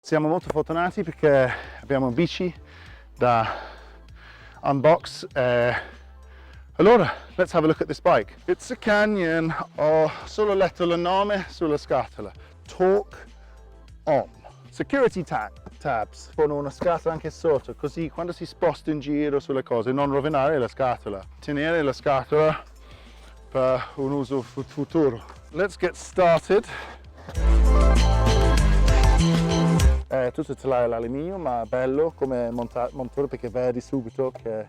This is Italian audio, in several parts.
Siamo molto fortunati perché abbiamo bici da unbox. Allora, let's have a look at this bike. It's a Canyon. Ho solo letto il nome sulla scatola. Talk on. Security tabs. Con una scatola anche sotto, così quando si sposta in giro sulle cose non rovinare la scatola. Tenere la scatola per un uso futuro. Let's get started. È tutto telaio all'alluminio, ma bello come motore perché vedi subito che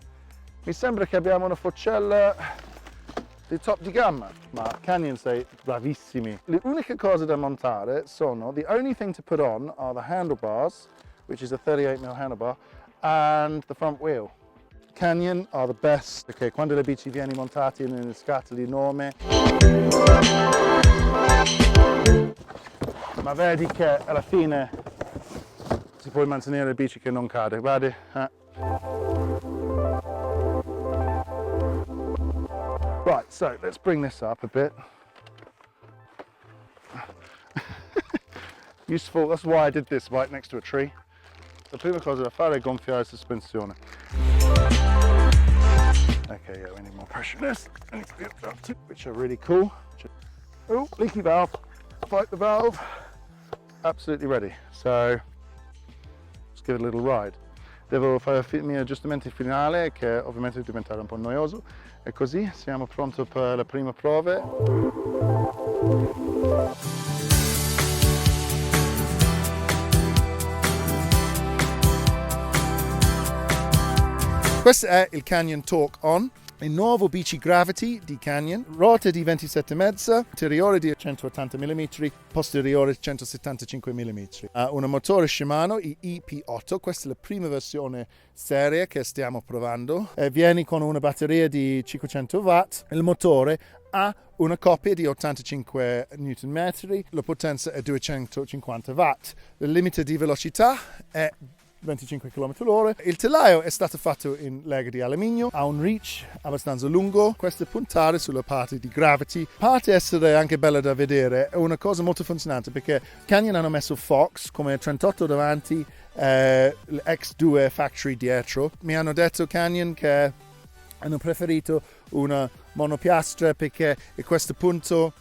mi sembra che abbiamo una forcella di top di gamma, ma Canyon sei bravissimi. Le uniche cose da montare sono, the only thing to put on are the handlebars, which is a 38mm handlebar, and the front wheel. Canyon are the best perché quando le bici viene montate in scatole enorme, ma vedi che alla fine si può mantenere la bici che non cade, guardi. Right, so let's bring this up a bit. Useful, that's why I did this right next to a tree. La prima cosa da fare è gonfiare la sospensione. Okay, yeah, we need more pressure in this, which are really cool. Oh, leaky valve, fight the valve. Absolutely ready, so let's give it a little ride. Devo fare il mio aggiustamento finale che ovviamente è diventato un po' noioso e così siamo pronti per le prime prove. Questo è il Canyon Talk On, il nuovo bici Gravity di Canyon, ruote di 27,5, anteriore di 180 mm, posteriore 175 mm. Un motore Shimano, il EP8, questa è la prima versione seria che stiamo provando. Viene con una batteria di 500 watt, il motore ha una coppia di 85 Nm, la potenza è 250 watt, il limite di velocità è 25 km/h. Il telaio è stato fatto in lega di alluminio, ha un reach abbastanza lungo. Questo è puntare sulla parte di Gravity. Parte essere anche bella da vedere, è una cosa molto funzionante perché Canyon hanno messo Fox come 38 davanti, l'X2 Factory dietro. Mi hanno detto Canyon che hanno preferito una monopiastra perché a questo punto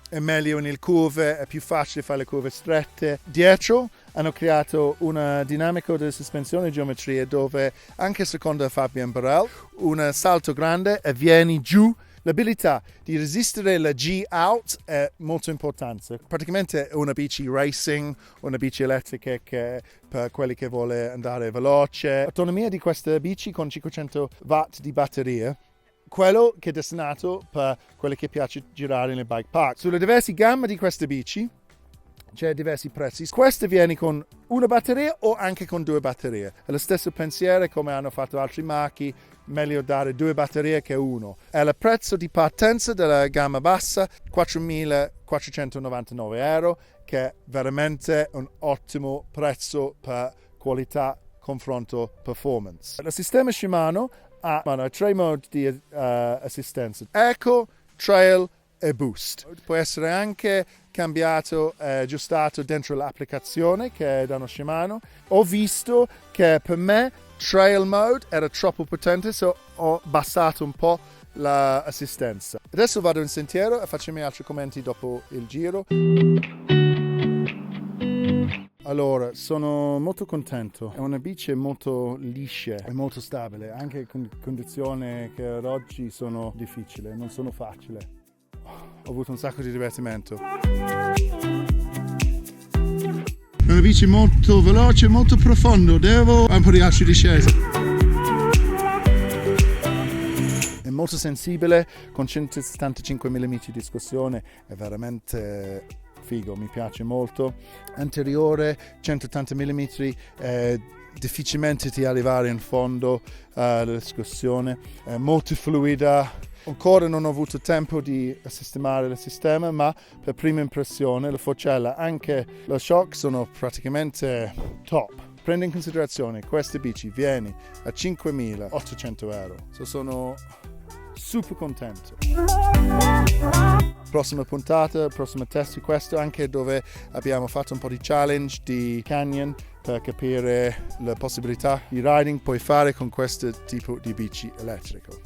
è meglio nelle curve, è più facile fare le curve strette. Dietro hanno creato una dinamica della sospensione e geometria dove, anche secondo Fabian Barel, un salto grande e vieni giù. L'abilità di resistere la G-out è molto importante. Praticamente è una bici racing, una bici elettrica che per quelli che vuole andare veloce. L'autonomia di questa bici con 500 watt di batteria, quello che è destinato per quelli che piace girare nel bike park. Sulle diverse gambe di queste bici c'è diversi prezzi. Questa viene con una batteria o anche con due batterie. È lo stesso pensiero come hanno fatto altri marchi, meglio dare due batterie che uno. È il prezzo di partenza della gamma bassa, 4.499 euro, che è veramente un ottimo prezzo per qualità, confronto, performance. Il sistema Shimano ha tre modi di assistenza: Eco, Trail e Boost. Può essere anche cambiato e aggiustato dentro l'applicazione che è da uno Shimano. Ho visto che per me Trail Mode era troppo potente, so ho abbassato un po' l'assistenza. Adesso vado in sentiero e faccio i miei altri commenti dopo il giro. Allora, sono molto contento, è una bici molto liscia e molto stabile, anche con condizioni che ad oggi sono difficili, non sono facili. Ho avuto un sacco di divertimento. È una bici molto veloce, molto profonda, devo un po' di asci di discesa. È molto sensibile, con 175 mm di scossione, è veramente figo, mi piace molto. Anteriore 180 mm, difficilmente di arrivare in fondo alla scossione, è molto fluida. Ancora non ho avuto tempo di sistemare il sistema, ma per prima impressione la forcella, anche lo shock sono praticamente top. Prendo in considerazione queste bici viene a 5.800 euro, sono super contento. Prossima puntata, prossimo test di questo, anche dove abbiamo fatto un po' di challenge di Canyon per capire le possibilità di riding puoi fare con questo tipo di bici elettrico.